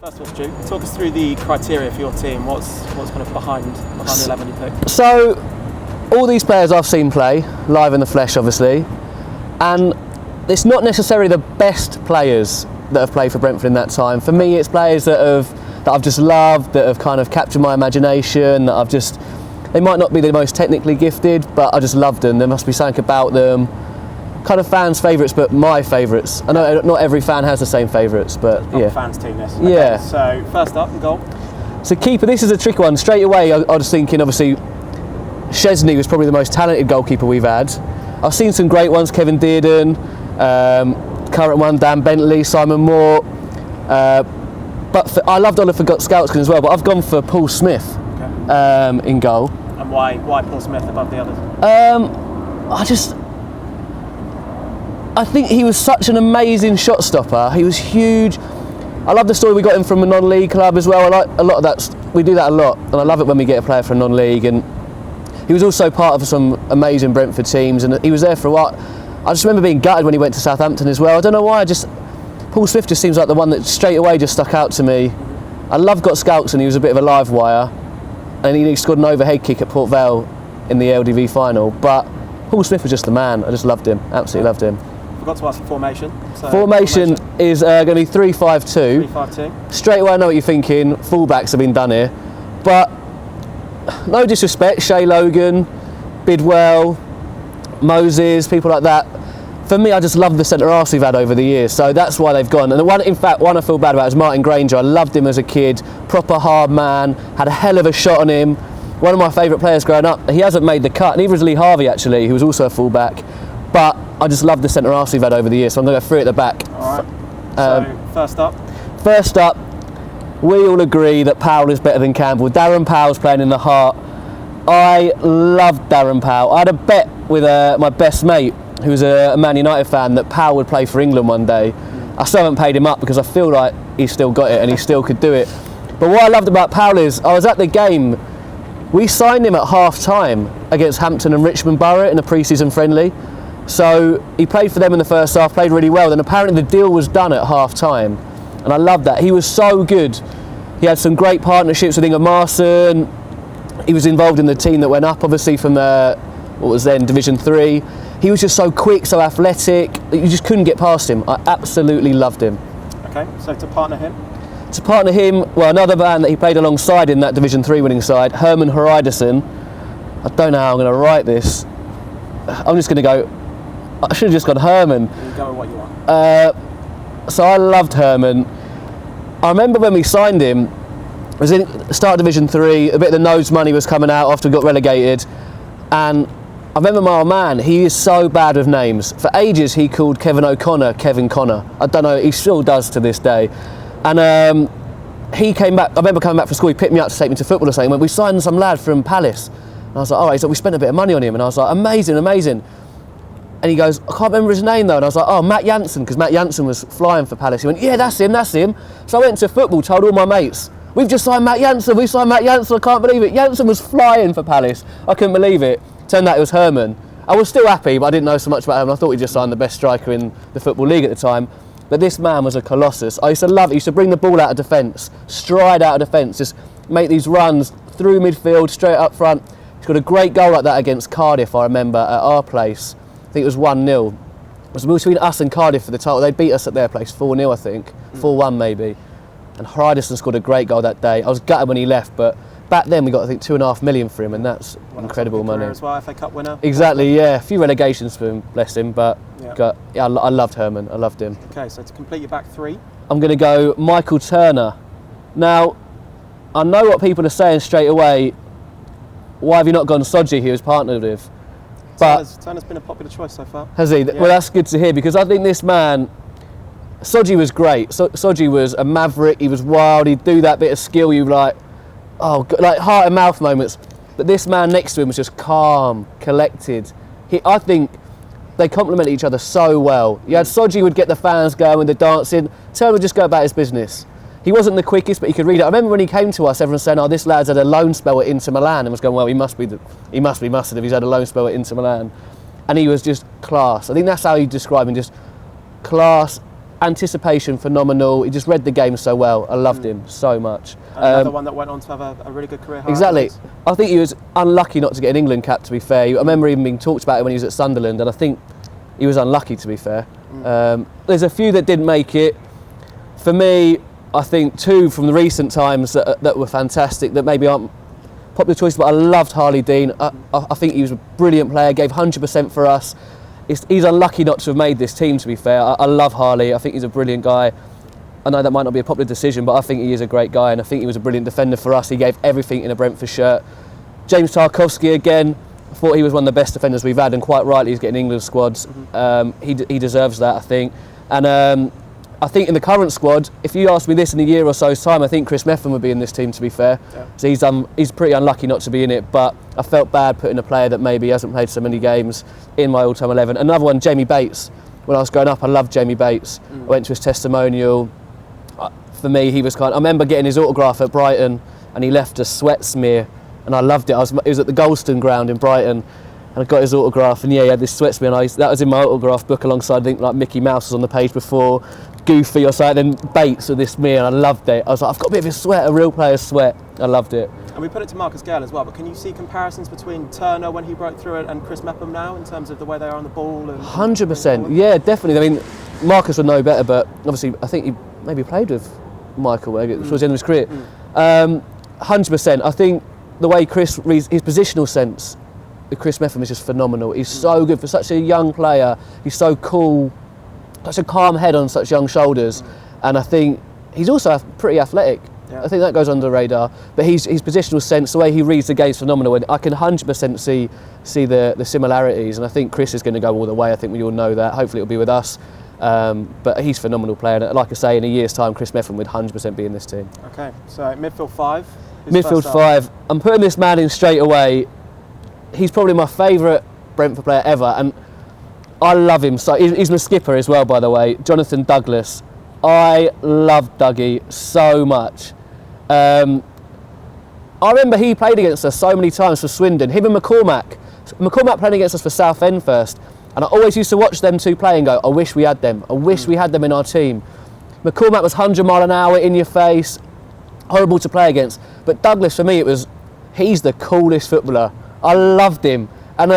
First of all, Stu, talk us through the criteria for your team. What's kind of behind the 11 you picked? So, all these players I've seen play, live in the flesh obviously, and it's not necessarily the best players that have played for Brentford in that time. For me, it's players that I've just loved, that have kind of captured my imagination, that they might not be the most technically gifted, but I just loved them. There must be something about them. Kind of fans' favourites, but my favourites. I know not every fan has the same favourites, but yeah. Fans' team this. Okay, yeah. So first up, goal. So keeper, this is a tricky one. Straight away, I was thinking, obviously, Chesney was probably the most talented goalkeeper we've had. I've seen some great ones, Kevin Dearden, current one, Dan Bentley, Simon Moore. But I loved Oliver Scoutskin as well, but I've gone for Paul Smith in goal. And why Paul Smith above the others? I think he was such an amazing shot stopper. He was huge. I love the story we got him from a non-league club as well. I like a lot of that. We do that a lot, and I love it when we get a player from a non-league. And he was also part of some amazing Brentford teams, and he was there for a while. I just remember being gutted when he went to Southampton as well. I don't know why. Paul Smith just seems like the one that straight away just stuck out to me. I love Scouts, and he was a bit of a live wire, and he scored an overhead kick at Port Vale in the LDV final. But Paul Smith was just the man. I just loved him. Absolutely loved him. Forgot to ask the formation. Formation is going to be 3-5-2. 3-5-2. Straight away I know what you're thinking, fullbacks have been done here. But no disrespect, Shay Logan, Bidwell, Moses, people like that. For me, I just love the centre arse we've had over the years, so that's why they've gone. And one I feel bad about is Martin Granger. I loved him as a kid, proper hard man, had a hell of a shot on him. One of my favourite players growing up. He hasn't made the cut, neither has Lee Harvey actually, who was also a fullback. But I just love the centre arse we've had over the years, so I'm going to go through at the back. All right. So First up, we all agree that Powell is better than Campbell. Darren Powell's playing in the heart. I loved Darren Powell. I had a bet with my best mate, who was a Man United fan, that Powell would play for England one day. I still haven't paid him up because I feel like he's still got it and he still could do it. But what I loved about Powell is, I was at the game, we signed him at half-time against Hampton and Richmond Borough in a pre-season friendly. So he played for them in the first half, played really well. Then apparently the deal was done at half-time. And I loved that. He was so good. He had some great partnerships with Inga Marson. He was involved in the team that went up, obviously, from what was then Division 3. He was just so quick, so athletic. You just couldn't get past him. I absolutely loved him. Okay, so to partner him? To partner him, well, another man that he played alongside in that Division 3 winning side, Herman Hreiderson. I don't know how I'm going to write this. I'm just going to go, I should have just gone Herman. You go with what you want. So I loved Herman. I remember when we signed him, it was in start Division 3, a bit of the nose money was coming out after we got relegated, and I remember my old man, he is so bad with names. For ages he called Kevin O'Connor Kevin Connor. I don't know, he still does to this day. And he came back, I remember coming back from school, he picked me up to take me to football or something, when we signed some lad from Palace. And I was like, all right, so we spent a bit of money on him, and I was like, amazing, amazing. And he goes, I can't remember his name though. And I was like, oh, Matt Jansen, because Matt Jansen was flying for Palace. He went, yeah, that's him, that's him. So I went to football, told all my mates, we've just signed Matt Jansen, we signed Matt Jansen, I can't believe it. Jansen was flying for Palace. I couldn't believe it. Turned out it was Herman. I was still happy, but I didn't know so much about him. I thought he just signed the best striker in the Football League at the time. But this man was a colossus. I used to love it. He used to bring the ball out of defence, stride out of defence, just make these runs through midfield, straight up front. He's got a great goal like that against Cardiff, I remember, at our place. I think it was 1-0. It was between us and Cardiff for the title. They beat us at their place, 4-0 I think, 4-1 maybe. And Hreiderson scored a great goal that day. I was gutted when he left, but back then we got I think $2.5 million for him, and that's incredible money. As well, FA Cup winner. Exactly, yeah. A few relegations for him, bless him, but I loved Herman. I loved him. Okay, so to complete your back three. I'm going to go Michael Turner. Now, I know what people are saying straight away. Why have you not gone Soji, who was partnered with? But Turner's been a popular choice so far. Has he? Yeah. Well, that's good to hear, because I think this man, Soji was great. Soji was a maverick. He was wild. He'd do that bit of skill. You like, oh, like heart and mouth moments. But this man next to him was just calm, collected. I think they complemented each other so well. You had Soji would get the fans going with the dancing. Turner would just go about his business. He wasn't the quickest, but he could read it. I remember when he came to us, everyone saying, "Oh, this lad's had a loan spell at Inter Milan," and was going, "Well, he must be mustard if he's had a loan spell at Inter Milan." And he was just class. I think that's how you describe him, just class, anticipation phenomenal. He just read the game so well. I loved him so much. Another one that went on to have a really good career. Exactly. I think he was unlucky not to get an England cap, to be fair. I remember even being talked about it when he was at Sunderland, and I think he was unlucky, to be fair. There's a few that didn't make it. For me, I think two from the recent times that were fantastic, that maybe aren't popular choices, but I loved Harley Dean. I think he was a brilliant player, gave 100% for us. He's unlucky not to have made this team, to be fair. I love Harley. I think he's a brilliant guy. I know that might not be a popular decision, but I think he is a great guy, and I think he was a brilliant defender for us. He gave everything in a Brentford shirt. James Tarkowski, again, I thought he was one of the best defenders we've had, and quite rightly he's getting England squads. He deserves that, I think. And I think in the current squad, if you asked me this in a year or so's time, I think Chris Methven would be in this team, to be fair. Yeah. So he's pretty unlucky not to be in it, but I felt bad putting a player that maybe hasn't played so many games in my all-time 11. Another one, Jamie Bates. When I was growing up, I loved Jamie Bates. I went to his testimonial. For me, he was I remember getting his autograph at Brighton, and he left a sweat smear, and I loved it. It was at the Goldstone ground in Brighton, and I got his autograph, and yeah, he had this sweat smear, and that was in my autograph book alongside, I think, like Mickey Mouse was on the page before, Goofy or something, then Bates with this smear, and I loved it. I was like, I've got a bit of his sweat, a real player's sweat. I loved it. And we put it to Marcus Gale as well, but can you see comparisons between Turner when he broke through and Chris Methven now in terms of the way they are on the ball? 100%, yeah, definitely. I mean, Marcus would know better, but obviously I think he maybe played with Michael towards the end of his career. 100%. I think the way Chris reads his positional sense, Chris Methven is just phenomenal. He's so good for such a young player. He's so cool, such a calm head on such young shoulders, and I think he's also pretty athletic. Yeah. I think that goes under the radar, but his positional sense, the way he reads the game is phenomenal, and I can 100% see the similarities, and I think Chris is going to go all the way. I think we all know that. Hopefully it'll be with us, but he's a phenomenal player, and like I say, in a year's time Chris Methven would 100% be in this team. Okay, so midfield 5. Midfield 5, I'm putting this man in straight away. He's probably my favourite Brentford player ever, and I love him. So he's my skipper as well, by the way, Jonathan Douglas. I love Dougie so much. I remember he played against us so many times for Swindon. Him and McCormack playing against us for Southend first, and I always used to watch them two play and go, I wish we had them. I wish we had them in our team. McCormack was 100 mile an hour, in your face, horrible to play against. But Douglas, for me, he's the coolest footballer. I loved him, and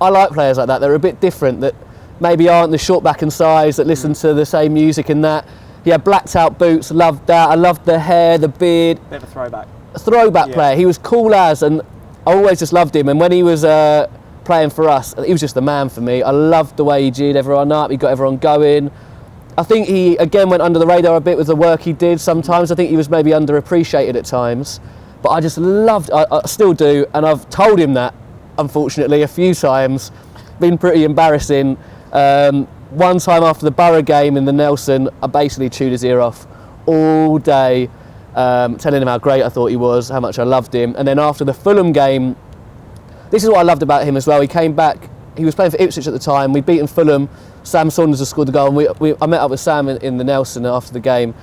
I like players like that. They're a bit different, that maybe aren't the short back and size, that listen to the same music and that. He had blacked out boots, loved that. I loved the hair, the beard. Bit of a throwback. A throwback player. He was cool as, and I always just loved him. And when he was playing for us, he was just the man for me. I loved the way he G'd everyone up. He got everyone going. I think he, again, went under the radar a bit with the work he did sometimes. I think he was maybe underappreciated at times. But I just loved, I still do, and I've told him that, unfortunately, a few times. Been pretty embarrassing. One time after the Borough game in the Nelson, I basically chewed his ear off all day, telling him how great I thought he was, how much I loved him. And then after the Fulham game, this is what I loved about him as well. He came back, he was playing for Ipswich at the time. We'd beaten Fulham. Sam Saunders had scored the goal, and I met up with Sam in the Nelson after the game,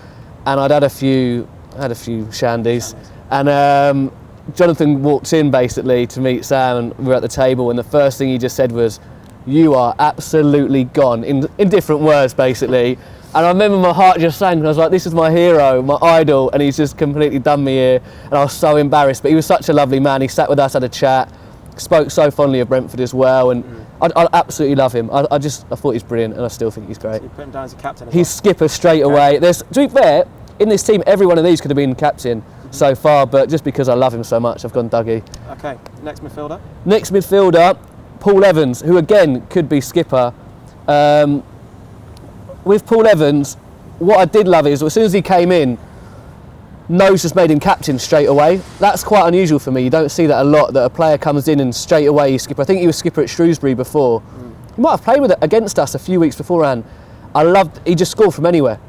and I'd had a few shandies. And Jonathan walked in basically to meet Sam, and we were at the table, and the first thing he just said was, "You are absolutely gone," in different words basically. And I remember my heart just sank, and I was like, this is my hero, my idol, and he's just completely done me here, and I was so embarrassed. But he was such a lovely man. He sat with us, had a chat, spoke so fondly of Brentford as well, and I absolutely love him. I thought he's brilliant, and I still think he's great. So you put him down as a captain as He's well. skipper straight away. To be fair, in this team, every one of these could have been captain so far, but just because I love him so much, I've gone Dougie. Okay, next midfielder. Next midfielder, Paul Evans, who again could be skipper. With Paul Evans, what I did love is as soon as he came in, Nose just made him captain straight away. That's quite unusual for me. You don't see that a lot, that a player comes in and straight away he's skipper. I think he was skipper at Shrewsbury before. He might have played with it against us a few weeks beforehand. He just scored from anywhere.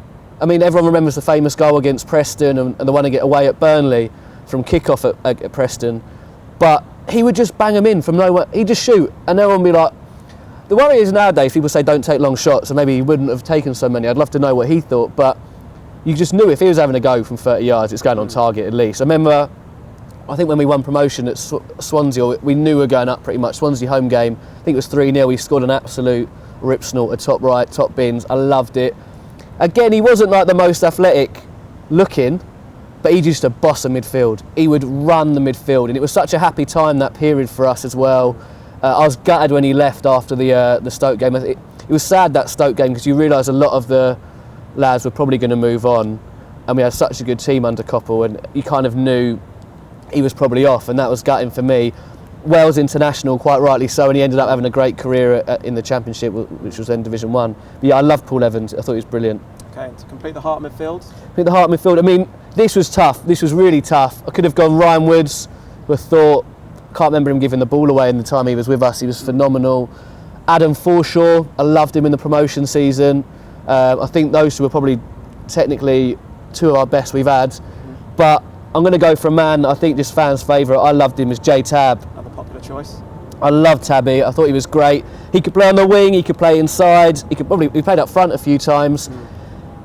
I mean, everyone remembers the famous goal against Preston and the one to get away at Burnley from kick-off at Preston. But he would just bang them in from nowhere. He'd just shoot, and everyone would be like... The worry is nowadays, people say don't take long shots, and maybe he wouldn't have taken so many. I'd love to know what he thought, but you just knew if he was having a go from 30 yards, it's going on target at least. I remember, I think when we won promotion at Swansea, we knew we were going up pretty much. Swansea home game, I think it was 3-0. He scored an absolute rip snort at top right, top bins. I loved it. Again, he wasn't like the most athletic looking, but he used to boss a midfield. He would run the midfield, and it was such a happy time, that period for us as well. I was gutted when he left after the Stoke game. It was sad, that Stoke game, because you realise a lot of the lads were probably going to move on, and we had such a good team under Koppel, and you kind of knew he was probably off, and that was gutting for me. Wales international, quite rightly so, and he ended up having a great career in the Championship, which was then Division 1. But yeah, I loved Paul Evans. I thought he was brilliant. Okay, to complete the heart of midfield? Complete the heart of midfield. I mean, this was tough. This was really tough. I could have gone Ryan Woods, but thought, can't remember him giving the ball away in the time he was with us. He was phenomenal. Adam Forshaw, I loved him in the promotion season. I think those two were probably technically two of our best we've had. But I'm going to go for a man I think just fans' favourite. I loved him, as Jay Tabb. Another popular choice. I loved Tabby. I thought he was great. He could play on the wing, he could play inside, he played up front a few times.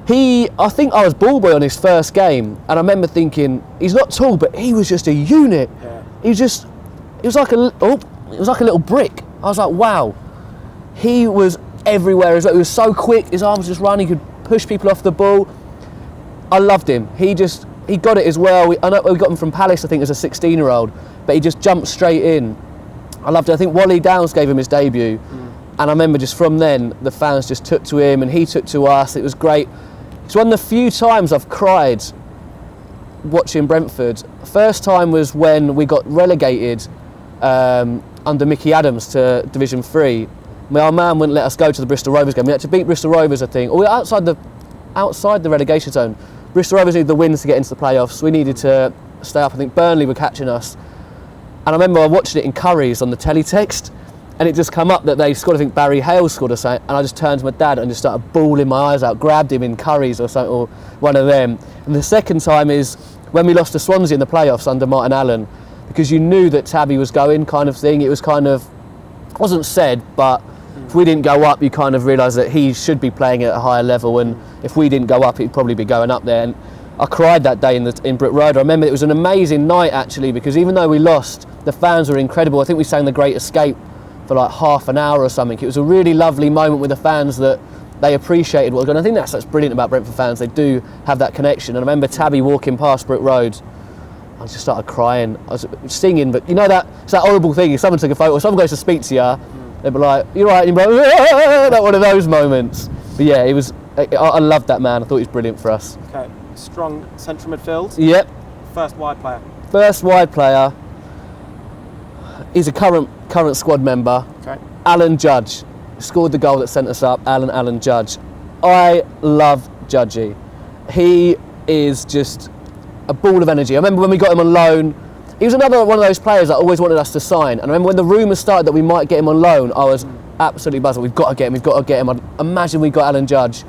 I think I was ball boy on his first game, and I remember thinking, he's not tall, but he was just a unit. Yeah. It was like a little brick. I was like, wow. He was everywhere as well. He was so quick, his arms just running, he could push people off the ball. I loved him. He got it as well. I know we got him from Palace, I think, as a 16-year-old, but he just jumped straight in. I loved it. I think Wally Downs gave him his debut, and I remember just from then, the fans just took to him, and he took to us. It was great. It's one of the few times I've cried watching Brentford. First time was when we got relegated under Mickey Adams to Division 3. Our man wouldn't let us go to the Bristol Rovers game. We had to beat Bristol Rovers, I think. Or we were outside the relegation zone. Bristol Rovers needed the wins to get into the playoffs. We needed to stay up. I think Burnley were catching us. And I remember I watched it in Curry's on the teletext, and it just come up that they scored. I think Barry Hale scored or something, and I just turned to my dad and just started bawling my eyes out, grabbed him in Curry's or something, or one of them. And the second time is when we lost to Swansea in the playoffs under Martin Allen, because you knew that Tabby was going, kind of thing. It was kind of, wasn't said, but if we didn't go up, you kind of realised that he should be playing at a higher level, and if we didn't go up, he'd probably be going up there. And I cried that day in Brick Road. I remember it was an amazing night, actually, because even though we lost, the fans were incredible. I think we sang The Great Escape for like half an hour or something. It was a really lovely moment with the fans, that they appreciated what was going on. I think that's brilliant about Brentford fans. They do have that connection. And I remember Tabby walking past Brick Road, I just started crying. I was singing, but you know it's that horrible thing. If someone took a photo, or someone goes to speak to you, they'd be like, "You're right," and you'd be like, that one of those moments. But yeah, it was. I loved that man. I thought he was brilliant for us. Okay, strong central midfield. Yep. First wide player. First wide player. He's a current squad member. Okay. Alan Judge scored the goal that sent us up. Alan Judge. I love Judgy. He is just a ball of energy. I remember when we got him on loan. He was another one of those players that always wanted us to sign. And I remember when the rumours started that we might get him on loan, I was absolutely buzzing. We've got to get him. I'd imagine we got Alan Judge.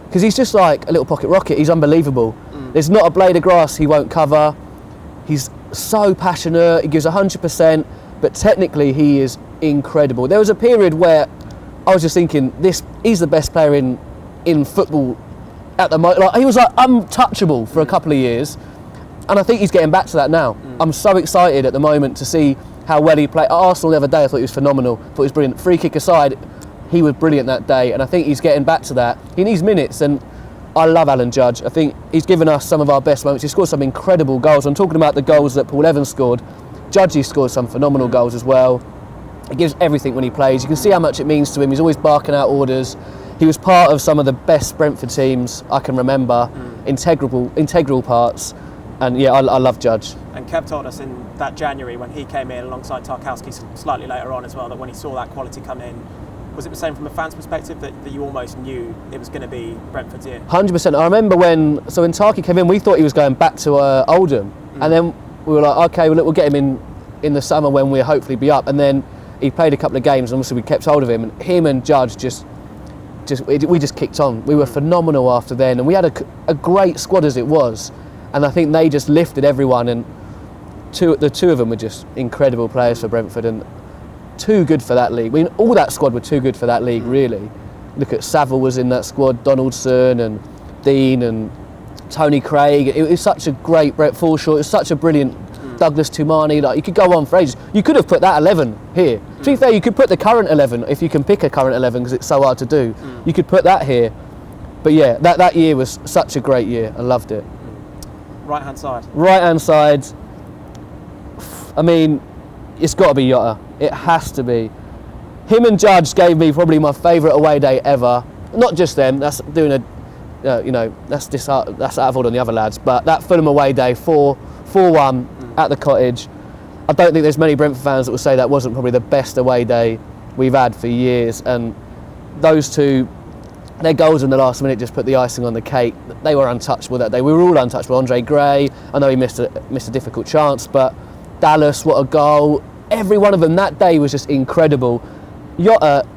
Because he's just like a little pocket rocket. He's unbelievable. There's not a blade of grass he won't cover. He's so passionate. He gives 100%. But technically, he is incredible. There was a period where I was just thinking, he's the best player in football at the moment. Like, he was like untouchable for a couple of years. And I think he's getting back to that now. I'm so excited at the moment to see how well he played. At Arsenal the other day, I thought he was phenomenal. I thought he was brilliant. Free kick aside, he was brilliant that day. And I think he's getting back to that. He needs minutes, and I love Alan Judge. I think he's given us some of our best moments. He scored some incredible goals. I'm talking about the goals that Paul Evans scored. Judgy scored some phenomenal goals as well. He gives everything when he plays. You can see how much it means to him. He's always barking out orders. He was part of some of the best Brentford teams I can remember, integral parts. And yeah, I love Judge. And Kev told us in that January when he came in alongside Tarkowski slightly later on as well, that when he saw that quality come in, Was it the same from a fan's perspective that you almost knew it was going to be Brentford's year? 100%. I remember when Taki came in, we thought he was going back to Oldham, and then we were like, okay, well, we'll get him in the summer when we'll hopefully be up. And then he played a couple of games, and obviously we kept hold of him. And him and Judge we just kicked on. We were phenomenal after then, and we had a great squad as it was. And I think they just lifted everyone, and the two of them were just incredible players for Brentford, and too good for that league. I mean, all that squad were too good for that league, really. Look at Saville was in that squad, Donaldson and Dean and Tony Craig. It was such a great Brett Forshaw. It was such a brilliant Douglas Tumani. Like, you could go on for ages. You could have put that 11 here. To be fair, you could put the current 11 if you can pick a current 11 because it's so hard to do. You could put that here. But yeah, that year was such a great year. I loved it. Right hand side. Right hand side. I mean, it's got to be Jota. It has to be. Him and Judge gave me probably my favourite away day ever. Not just them. That's doing that's out of order on the other lads. But that Fulham away day, 4-1 at the Cottage. I don't think there's many Brentford fans that will say that wasn't probably the best away day we've had for years. And those two, their goals in the last minute just put the icing on the cake. They were untouchable that day. We were all untouchable. Andre Gray, I know he missed a difficult chance, but Dallas, what a goal. Every one of them that day was just incredible. Jota,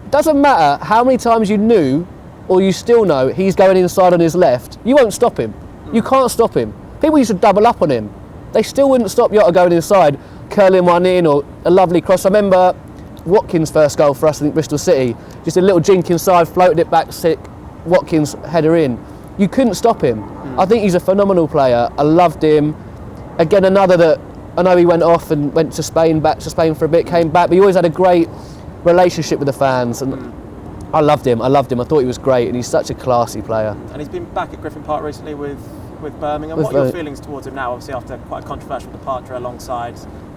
doesn't matter how many times you knew or you still know he's going inside on his left, you won't stop him. You can't stop him. People used to double up on him. They still wouldn't stop Jota going inside, curling one in, or a lovely cross. I remember Watkins' first goal for us, I think Bristol City, just a little jink inside, floated it back sick, Watkins header in. You couldn't stop him. I think he's a phenomenal player. I loved him. Again, another that I know he went off and went to Spain, back to Spain for a bit, came back, but he always had a great relationship with the fans, and I loved him. I thought he was great, and he's such a classy player. And he's been back at Griffin Park recently with Birmingham. What are your feelings towards him now, obviously after quite a controversial departure alongside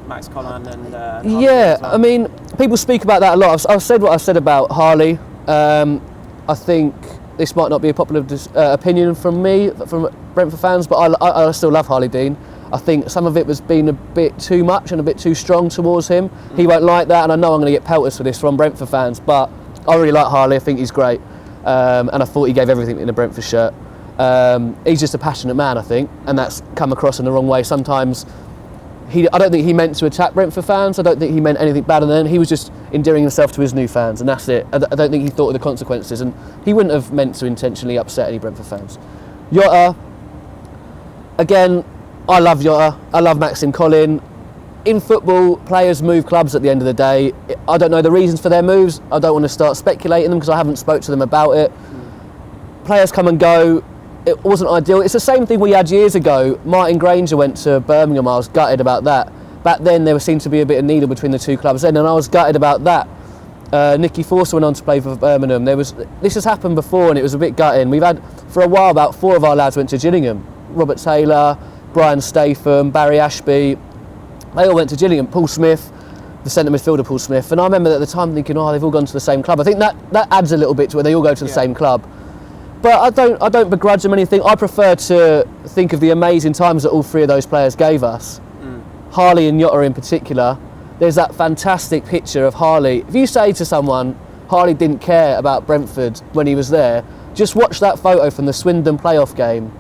Max Conlan and yeah, well? I mean, people speak about that a lot. I've said what I've said about Harley. I think this might not be a popular opinion from Brentford fans, but I still love Harley Dean. I think some of it was being a bit too much and a bit too strong towards him. He won't like that, and I know I'm going to get pelters for this from Brentford fans, but I really like Harley. I think he's great, and I thought he gave everything in a Brentford shirt. He's just a passionate man, I think, and that's come across in the wrong way. Sometimes I don't think he meant to attack Brentford fans. I don't think he meant anything bad, and then he was just endearing himself to his new fans, and that's it. I don't think he thought of the consequences, and he wouldn't have meant to intentionally upset any Brentford fans. Jota, again, I love Jota. I love Maxim Collin. In football, players move clubs at the end of the day. I don't know the reasons for their moves. I don't want to start speculating them because I haven't spoke to them about it. Players come and go. It wasn't ideal. It's the same thing we had years ago. Martin Granger went to Birmingham. I was gutted about that. Back then, there seemed to be a bit of needle between the two clubs then, and I was gutted about that. Nicky Forster went on to play for Birmingham. This has happened before, and it was a bit gutting. We've had, for a while, about 4 of our lads went to Gillingham. Robert Taylor, Brian Statham, Barry Ashby, they all went to Gillingham. Paul Smith, the centre midfielder Paul Smith, and I remember at the time thinking, they've all gone to the same club. I think that adds a little bit to where they all go to the same club. But I don't begrudge them anything. I prefer to think of the amazing times that all 3 of those players gave us. Harley and Jota in particular. There's that fantastic picture of Harley. If you say to someone, Harley didn't care about Brentford when he was there, just watch that photo from the Swindon playoff game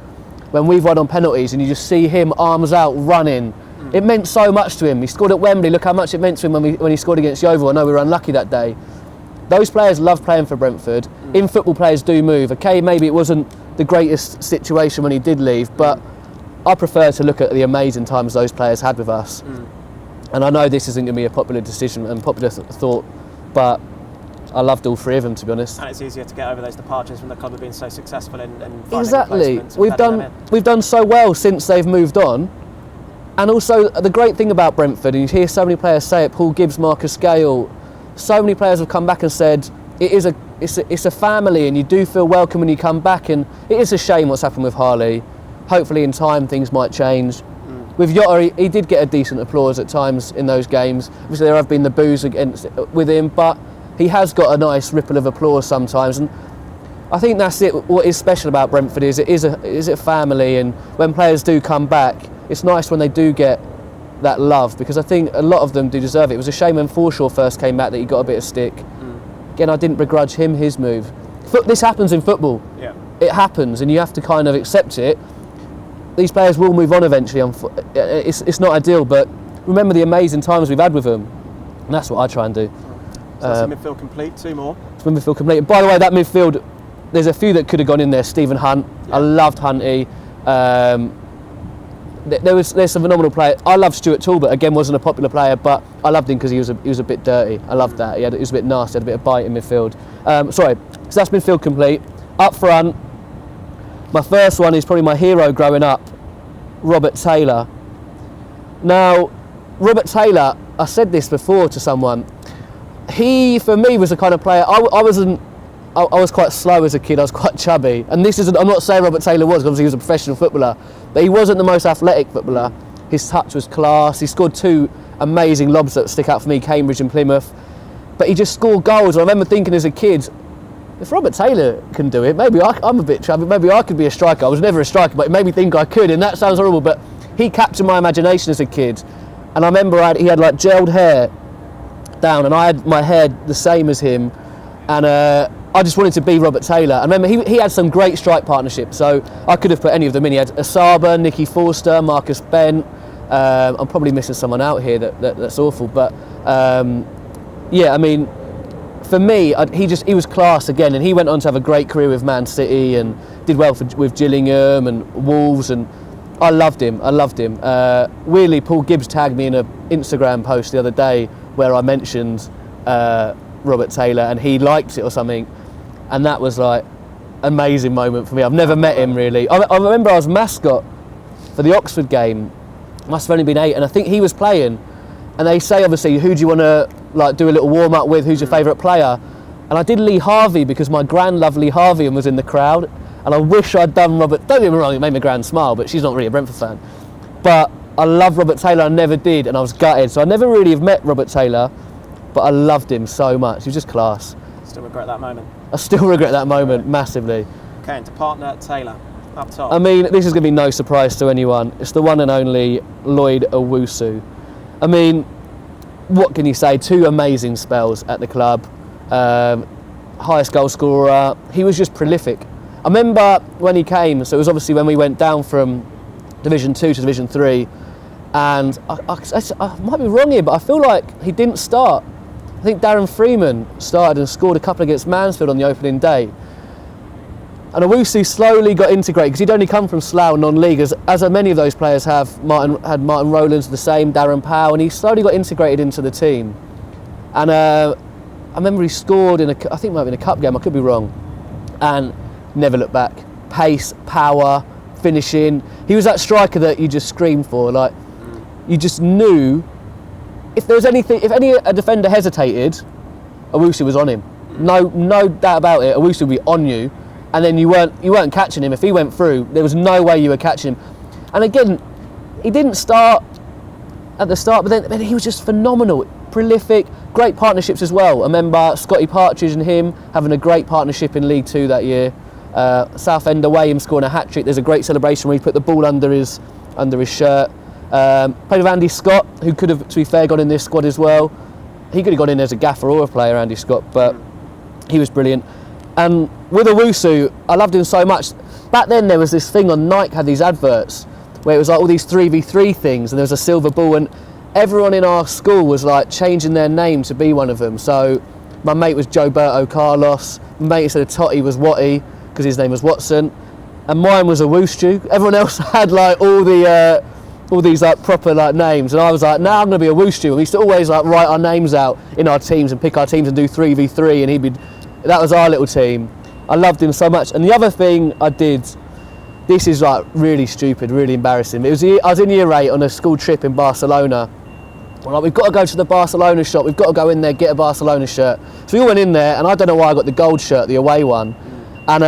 when we've won on penalties, and you just see him arms out running. It meant so much to him. He scored at Wembley. Look how much it meant to him when he scored against Yeovil. I know we were unlucky that day. Those players love playing for Brentford. In football, players do move. Okay, maybe it wasn't the greatest situation when he did leave, but I prefer to look at the amazing times those players had with us. And I know this isn't going to be a popular decision and popular thought, but I loved all 3 of them, to be honest. And it's easier to get over those departures when the club have been so successful in finding exactly. replacements. We've done so well since they've moved on. And also, the great thing about Brentford, and you hear so many players say it, Paul Gibbs, Marcus Gale, so many players have come back and said it's a family, and you do feel welcome when you come back. And it is a shame what's happened with Harley. Hopefully in time things might change. With Jota, he did get a decent applause at times in those games. Obviously there have been the boos with him, but he has got a nice ripple of applause sometimes. And I think that's it. What is special about Brentford is it is a family, and when players do come back, it's nice when they do get that love, because I think a lot of them do deserve it. It was a shame when Forshaw first came back that he got a bit of stick. again, I didn't begrudge him his move. This happens in football. Yeah. It happens, and you have to kind of accept it. These players will move on eventually. It's not ideal, but remember the amazing times we've had with them, and that's what I try and do. So that's midfield complete. 2 more. It's midfield complete. And by the way, that midfield, there's a few that could have gone in there. Stephen Hunt, Yeah. I loved Hunty. There's some phenomenal players. I love Stuart Talbot. Again, wasn't a popular player, but I loved him because he was a bit dirty. I loved that. He was a bit nasty, had a bit of bite in midfield. So that's midfield complete. Up front, my first one is probably my hero growing up, Robert Taylor. Now, Robert Taylor, I said this before to someone. He, for me, was the kind of player. I was quite slow as a kid. I was quite chubby, and I'm not saying Robert Taylor was, because he was a professional footballer, but he wasn't the most athletic footballer. His touch was class. He scored 2 amazing lobs that stick out for me, Cambridge and Plymouth. But he just scored goals. I remember thinking as a kid, if Robert Taylor can do it, maybe I'm a bit chubby. Maybe I could be a striker. I was never a striker, but it made me think I could, and that sounds horrible. But he captured my imagination as a kid, and I remember he had like gelled hair down, and I had my hair the same as him, and I just wanted to be Robert Taylor. I remember he had some great strike partnerships, so I could have put any of them in. He had Asaba, Nicky Forster, Marcus Bent. I'm probably missing someone out here that's awful, but yeah, I mean, for me, he was class again, and he went on to have a great career with Man City and did well with Gillingham and Wolves, and I loved him. Weirdly, Paul Gibbs tagged me in an Instagram post the other day where I mentioned Robert Taylor, and he liked it or something, and that was like amazing moment for me. I've never met him really. I remember I was mascot for the Oxford game. Must have only been 8, and I think he was playing, and they say obviously who do you want to like do a little warm up with, who's your favourite player, and I did Lee Harvey because my gran loved Lee Harvey and was in the crowd, and I wish I'd done Robert. Don't get me wrong, it made my gran smile, but she's not really a Brentford fan, but I love Robert Taylor. I never did, and I was gutted, so I never really have met Robert Taylor, but I loved him so much. He was just class. Still regret that moment. I still regret that moment massively. Okay, and to partner Taylor up top. I mean, this is going to be no surprise to anyone. It's the one and only Lloyd Owusu. I mean, what can you say? 2 amazing spells at the club. Highest goal scorer. He was just prolific. I remember when he came, so it was obviously when we went down from Division 2 to Division 3, and I might be wrong here, but I feel like he didn't start. I think Darren Freeman started and scored a couple against Mansfield on the opening day. And Owusu slowly got integrated because he'd only come from Slough non-league, as many of those players have. Martin Rowlands the same, Darren Powell, and he slowly got integrated into the team. And I remember he scored I think it might have been a cup game, I could be wrong, and never looked back. Pace, power, finishing. He was that striker that you just screamed for. Like, you just knew if a defender hesitated, Owusu was on him. No doubt about it. Owusu would be on you, and then you weren't catching him. If he went through, there was no way you were catching him. And again, he didn't start at the start, but then he was just phenomenal, prolific, great partnerships as well. I remember Scotty Partridge and him having a great partnership in League 2 that year. Southend away, him scoring a hat-trick. There's a great celebration where he put the ball under his shirt. Played with Andy Scott, who could have, to be fair, gone in this squad as well. He could have gone in as a gaffer or a player, Andy Scott, but he was brilliant. And with Owusu, I loved him so much. Back then there was this thing on Nike, had these adverts where it was like all these 3v3 things, and there was a silver ball, and everyone in our school was like changing their name to be one of them. So my mate was Joberto Carlos, my mate instead of Totti was Watty because his name was Watson, and mine was Owusu. Everyone else had like all these like proper like names, and I was like, now I'm going to be Owusu. And we used to always like write our names out in our teams and pick our teams and do 3v3, and that was our little team. I loved him so much. And the other thing I did, this is like really stupid, really embarrassing. I was in year 8 on a school trip in Barcelona. We're like, we've got to go to the Barcelona shop, we've got to go in there, get a Barcelona shirt. So we all went in there, and I don't know why I got the gold shirt, the away one. And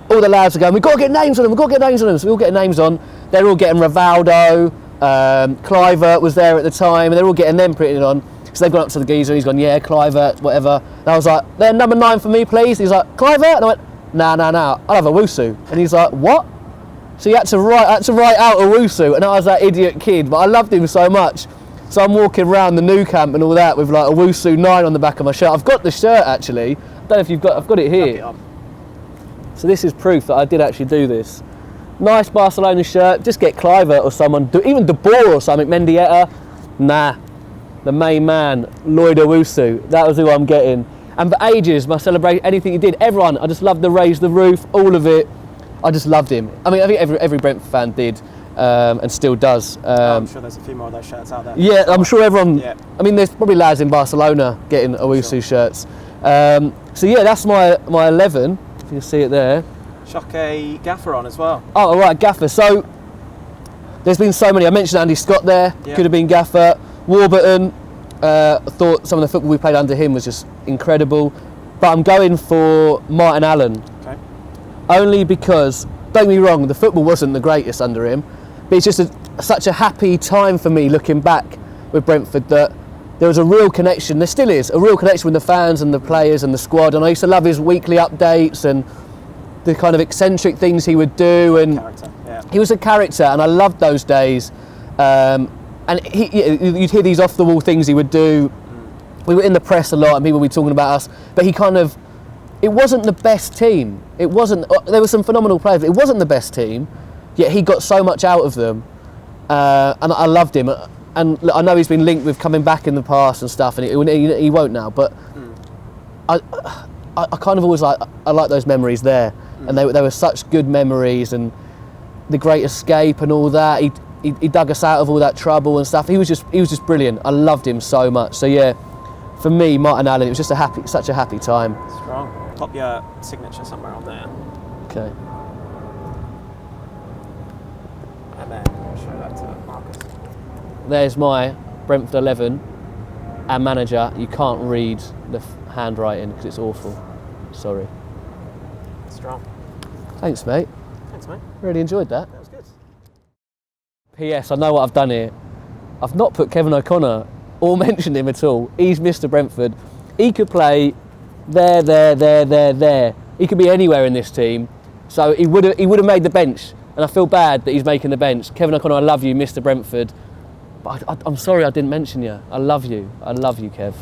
all the lads are going, we've got to get names on them, So we all get names on. They're all getting Rivaldo, Clivert was there at the time, and they're all getting them printed on. So they've gone up to the geezer, he's gone, yeah, Clivert, whatever. And I was like, they're number 9 for me, please. He's like, Clivert? And I went, nah, I'll have Owusu. And he's like, what? So he had to write out Owusu, and I was that idiot kid, but I loved him so much. So I'm walking around the new camp and all that with like Owusu 9 on the back of my shirt. I've got the shirt actually, don't know if you've got. I've got it here. So this is proof that I did actually do this. Nice Barcelona shirt. Just get Kluivert or someone. Even De Boer or something. Mendieta. Nah. The main man, Lloyd Owusu. That was who I'm getting. And for ages, my celebration, anything he did, everyone. I just loved the raise the roof, all of it. I just loved him. I mean, I think every Brentford fan did. And still does. I'm sure there's a few more of those shirts out there. Yeah, I'm sure everyone. Yeah. I mean, there's probably lads in Barcelona getting Owusu shirts. So yeah, that's my 11. If you can see it there. Chuck a Gaffer on as well. Oh, all right, Gaffer. So there's been so many. I mentioned Andy Scott there. Yeah. Could have been Gaffer. Warburton. I thought some of the football we played under him was just incredible. But I'm going for Martin Allen. Okay. Only because, don't get me wrong, the football wasn't the greatest under him. But it's just such a happy time for me looking back with Brentford that there was a real connection, there still is, a real connection with the fans and the players and the squad. And I used to love his weekly updates and the kind of eccentric things he would do. And he was a character, and I loved those days. And you'd hear these off-the-wall things he would do. We were in the press a lot and people would be talking about us, but it wasn't the best team. There were some phenomenal players, but it wasn't the best team. Yet he got so much out of them, and I loved him. And I know he's been linked with coming back in the past and stuff, and he won't now. But I kind of always I like those memories there, and they were such good memories, and the Great Escape and all that. He dug us out of all that trouble and stuff. He was just brilliant. I loved him so much. So yeah, for me, Martin Allen, it was just such a happy time. Strong. Pop your signature somewhere on there. Okay. And then show that to Marcus. There's my Brentford 11 and manager. You can't read the handwriting because it's awful. Sorry. Strong. Thanks, mate. Thanks, mate. Really enjoyed that. That was good. P.S. I know what I've done here. I've not put Kevin O'Connor or mentioned him at all. He's Mr. Brentford. He could play there. He could be anywhere in this team. So he would have made the bench. And I feel bad that he's making the bench. Kevin O'Connor, I love you, Mr. Brentford. But I'm sorry I didn't mention you. I love you, Kev.